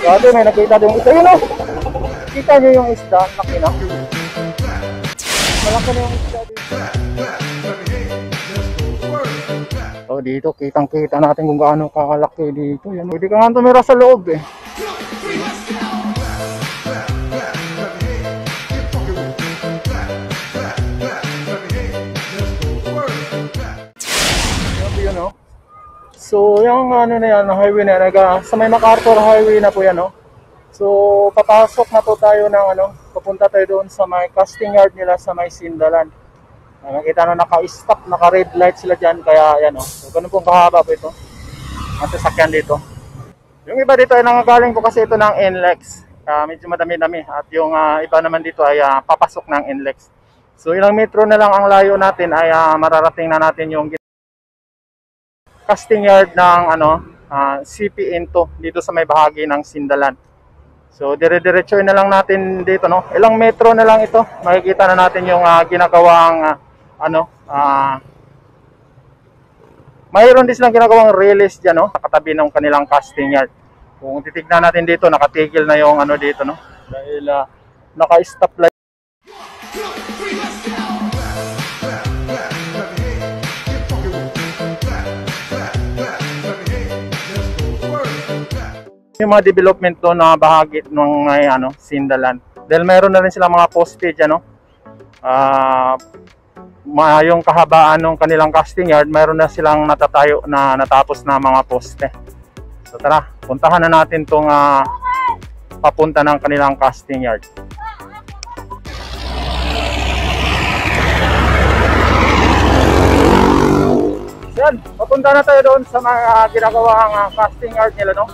Dati may nakita din yung isda. Yun o! Kita nyo yung isda. Laki na. Malaki na yung isda dito. So dito, kitang-kita natin kung gaano kakalaki dito. Yan. Pwede ka nga tumira sa loob eh. Yun o. So yung ano na yan, highway na yan, sa may MacArthur Highway na po yan o. So papasok na po tayo ng ano, papunta tayo doon sa may casting yard nila sa may Sindalan. Nakita na naka-stop, naka-red light sila dyan, kaya yan o. So ganun pong kahaba po ito. Ang sasakyan dito. Yung iba dito ay nangagaling po kasi ito ng NLEX. Medyo madami-dami. At yung iba naman dito ay papasok ng NLEX. So ilang metro na lang ang layo natin ay mararating na natin yung casting yard ng CP Into dito sa may bahagi ng Sindalan. So dire-diretsoy na lang natin dito no. Ilang metro na lang ito. Makikita na natin yung ginagawang mayroon din silang ginagawang release dyan no, nakatabi ng kanilang casting yard. Kung titignan natin dito, nakatigil na yung ano dito no, dahil naka-stop light. Yung mga development doon na bahagi ng Sindalan. Dahil mayroon na rin silang mga poste dyan no. Yung kahabaan ng kanilang casting yard, mayroon na silang natatayo na natapos na mga poste. So tara, puntahan na natin itong papunta ng kanilang casting yard. Yan, papunta na tayo doon sa mga ginagawang casting yard nila no.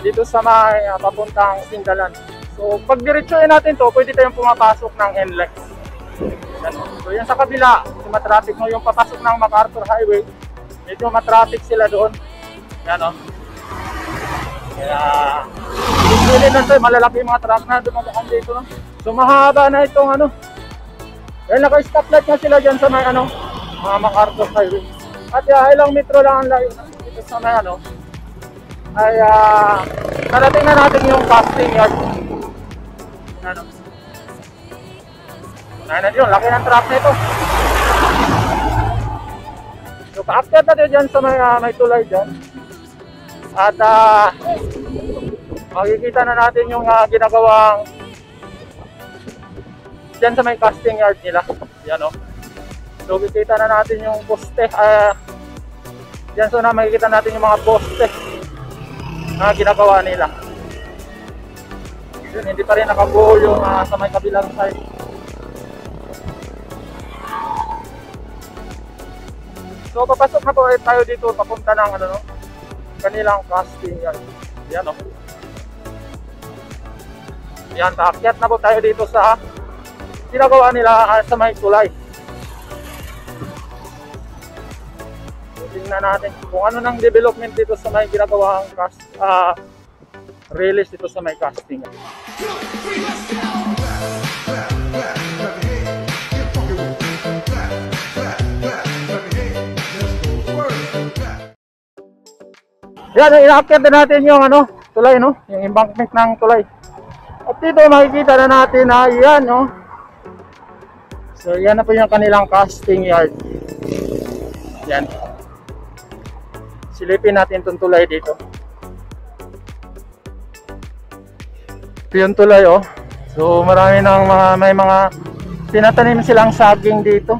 Dito sa may papuntang Sindalan. So pag diretsuhin natin to, pwede tayong pumapasok ng NLEX. So yan sa kabila, matraffic mo yung papasok ng MacArthur Highway. Medyo matraffic sila doon. Yan o. Kaya hindi lang tayo, malalaki yung mga truck na dumadaan dito no? So mahaba na itong dahil naka-stoplight na sila dyan sa may mga MacArthur Highway. At ilang metro lang ang layo dito sa may ay narating na natin yung casting yard. Nahin yun, laki ng truck na ito. So paakyat natin dyan sa may tulay dyan. At makikita na natin yung ginagawang dyan sa may casting yard nila. Yan o. So makikita na natin yung poste. Dyan so na makikita natin yung mga poste na ginagawa nila. Yun, hindi pa rin nakabuo yung sa may kabilang side. So papasok na po tayo dito papunta ng kanilang casting yard. Yan o. Yan, taakyat na po tayo dito sa ginagawa nila sa may tulay. So, tingnan natin kung ano nang development dito sa may ginagawang release dito sa may casting yard. Yan, inaakyat na natin yung tulay no, yung embankment ng tulay. At dito makikita na natin na yan no. So yan na po yung kanilang casting yard. Yan. Silipin natin itong tulay dito. Ito yung tulay oh. So marami ng may mga tinatanim silang saging dito.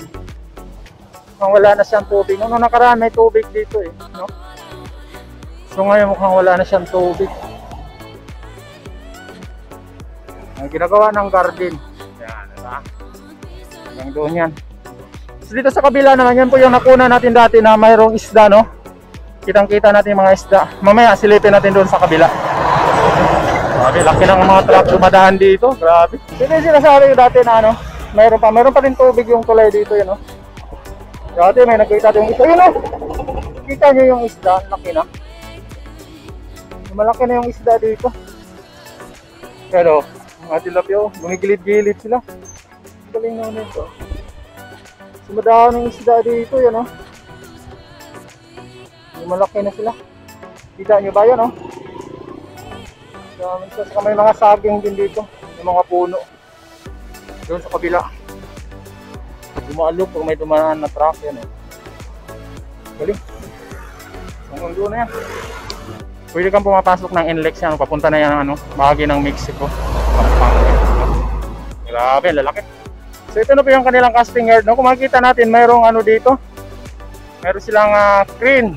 Kung wala na siyang tubig. Noong nakaraan may tubig dito eh, no? So ngayon mukhang wala na siyang tubig. Ang ginagawa ng garden. Yan, diba? Hanggang doon yan. So dito sa kabila naman, yan po yung nakuna natin dati na mayroong isda, no? Kitang-kita natin mga isda. Mamaya silipin natin doon sa kabila. Grabe, laki ng mga truck dumadaan dito. Grabe. Dito yung sinasabi ko dati na mayroon pa rin tubig yung tulay dito, yun, no? Dati may nakita yung isda, yun, no? Kita nyo yung isda, laki na. Malaki na yung isda dito. Pero mga tilapia, gumigilid-gilid sila. Galing naman ito. Sumadahan ng isda dito, yan o. Malaki na sila. Kita nyo ba yan o? So Saka may mga saging din dito, may mga puno. Doon sa kabila. Dumalo pag may dumaan na truck yan eh. Galing. Hanggang doon na yan. Pwede kang pumapasok ng NLEX yan, papunta na yan ano, bahagi ng Mexico. Grabe, lalaki. So ito na po yung kanilang casting yard. No? Kung makikita natin, mayroong ano dito. Mayroon silang crane.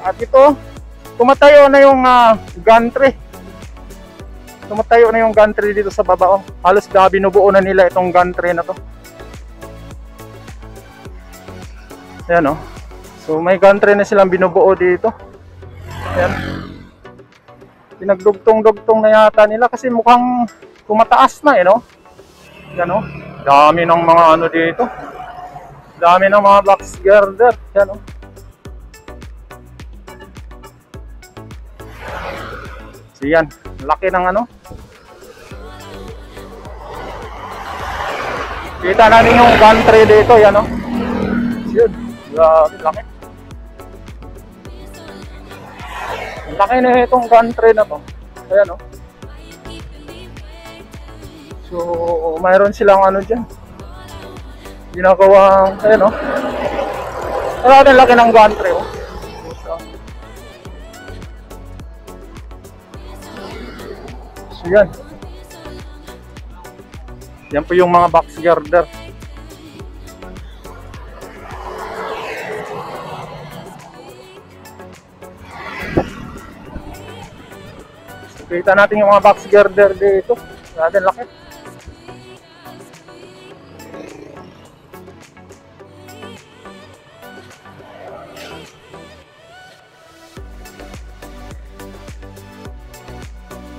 At ito, tumatayo na yung gantry. Tumatayo na yung gantry dito sa baba. Oh. Halos binubuo na nila itong gantry na to. Ayan oh. So may gantry na silang binubuo dito. Ayan. Pinagdugtong-dugtong na yata nila kasi mukhang tumataas na eh no. Ayan oh. Dami ng mga ano dito. Dami ng mga box girder. Ayan oh. So yan. Laki ng ano. Kita natin yung gantry dito. Ayan oh. Yun. Grabe, laki. Laki na itong gantry na to. Ayan o. So, mayroon silang ano dyan. Ginagawang, ayan o. Grabe, laki ng gantry o. So, yan. Yan po yung mga box girder. Kita natin yung mga box girder dito. Grabe laki.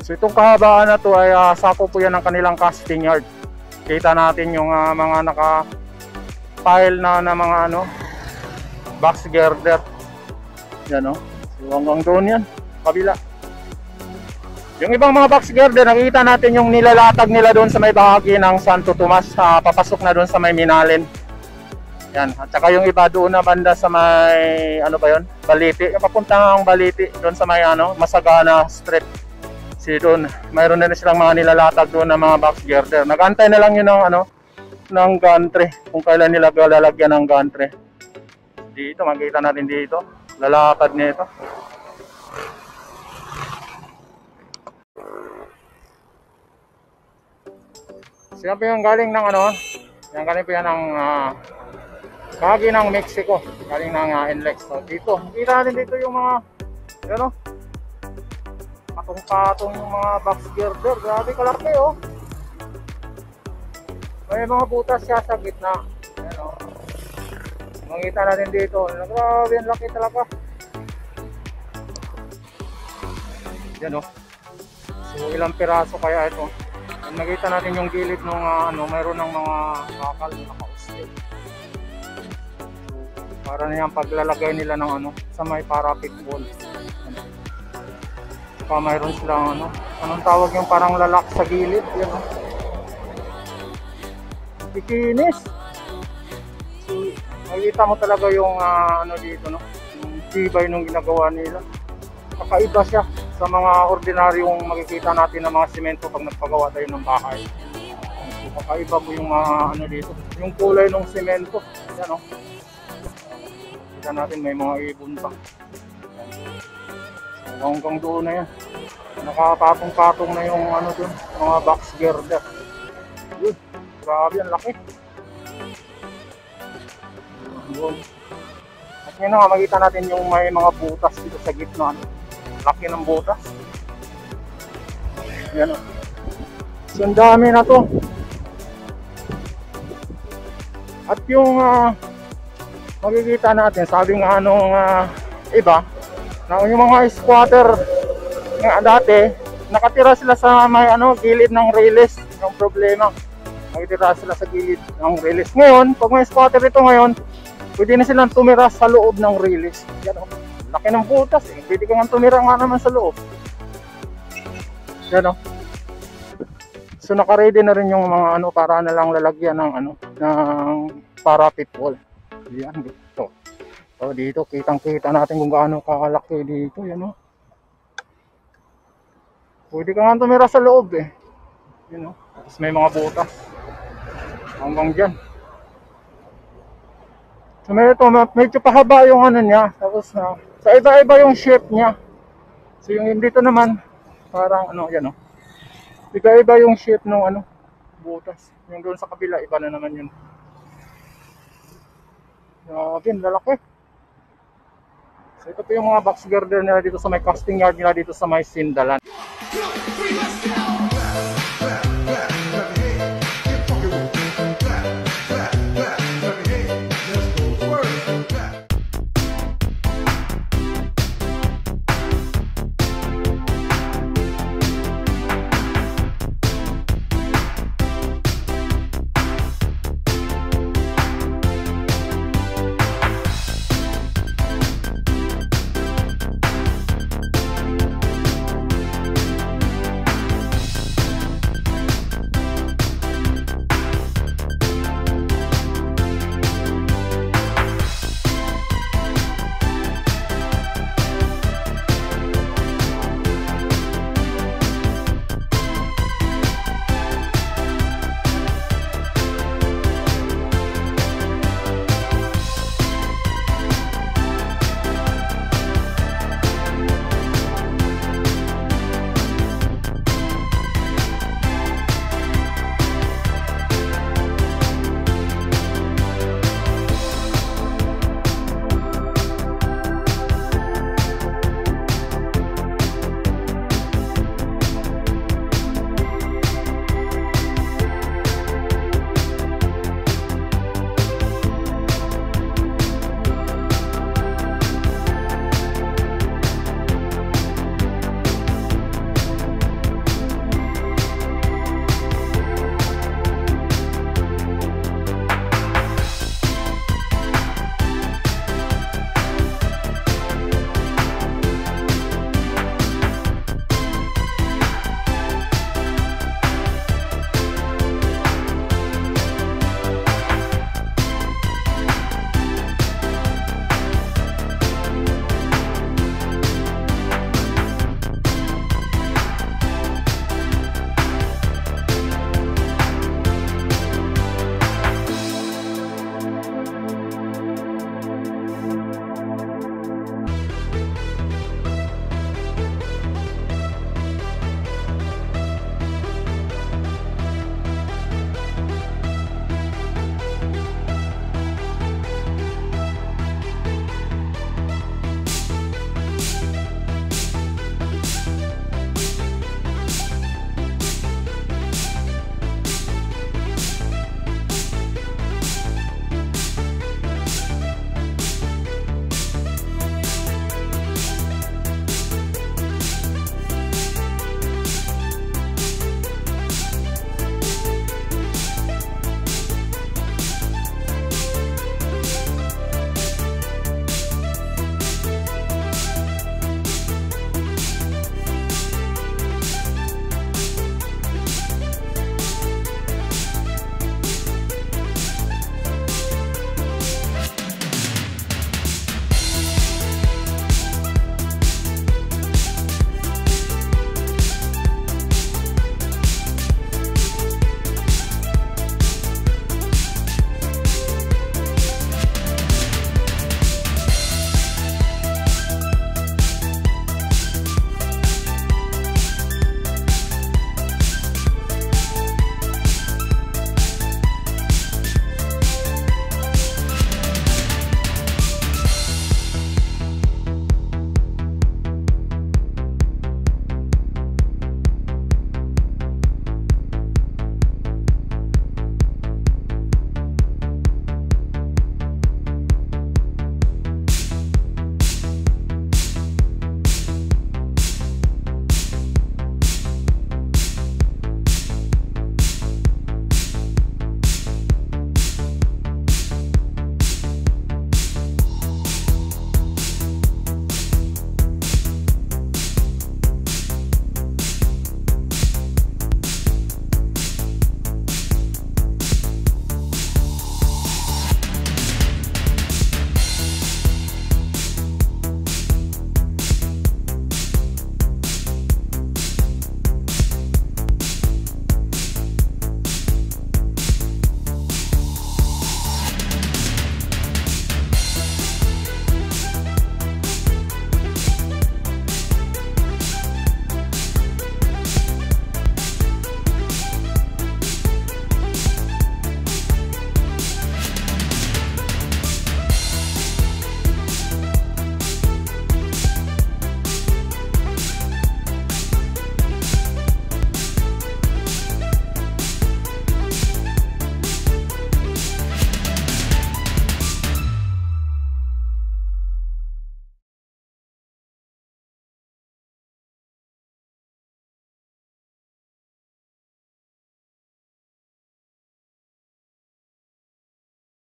So itong kahabaan na to ay sako po yan ng kanilang casting yard. Kita natin yung mga naka-pile na mga ano box girder. Yan o. So hanggang doon yan. Kabila. Yung ibang mga box girder, nakikita natin yung nilalatag nila doon sa may bahagi ng Santo Tomas, papasok na doon sa may Minalin. Yan, at saka yung iba doon na banda sa may, ano ba yun? Baliti, papunta ng Baliti, doon sa may ano, Masagana Street. Si doon, mayroon na silang mga nilalatag doon na mga box girder. Nag-antay na lang yun ng ano, ng gantry, kung kailan nila lalagyan ng gantry. Dito, makikita natin dito, lalatag nito. So yan po yung galing ng ano, yan galing po yan ng bahagi ng Mexico, galing ng NLEX. So dito, kita natin dito yung mga, ano, patong-patong yung mga box girder, grabe kalaki oh. May mga butas siya sa gitna, yan oh. Makita natin dito, grabe yung laki talaga. Yan oh. So ilang piraso kaya ito. Nakita natin yung gilid ng ano, mayroon ng mga bakal na naka-usted. Para na yung paglalagay nila ng ano, sa may parapet wall. Saka mayroon silang ano, anong tawag yung parang lalak sa gilid, yan o. Ikinis. So, makikita mo talaga yung ano dito, no? Yung tibay nung ginagawa nila. Kakaiba siya sa mga ordinaryong makikita natin ng mga semento pag nagpagawa tayo ng bahay. So, kakaiba po yung mga ano dito, yung kulay ng semento. Yan o. Kita natin may mga ibon pa. So, hanggang doon na yan. Nakapatong-patong na yung ano doon, mga box girder. Yun, grabe ang laki. Yun. At ngayon nga makita natin yung may mga butas dito sa gitna. Laki ng butas. Yan o. So, ang dami na to. At yung makikita natin, sabi nga nung iba, na yung mga squatter nga dati, nakatira sila sa may ano, gilid ng railes. Yung problema, nakitira sila sa gilid ng railes. Ngayon, pag may squatter ito ngayon, pwede na silang tumira sa loob ng railes. Yan o. Laki ng butas eh. Pwede ka nga tumira nga naman sa loob. Yan o. So naka-ready na rin yung mga ano para na lang lalagyan ng ano, ng parapet wall. Yan dito. So dito kitang-kita natin kung gaano kalaki dito, yan o. Pwede ka nga tumira sa loob eh. Yun, oh. Tapos may mga butas. Hanggang dyan. So medyo pahaba yung ano niya. Tapos sa iba-iba yung shape niya. So yung dito naman, parang ano, yan oh. Iba-iba yung shape ng ano, butas. Yung doon sa kabila, iba na naman yun. Grabe, lalaki. So ito po yung mga box girder nila dito sa may casting yard nila dito sa may Sindalan. 2, 3, let's go!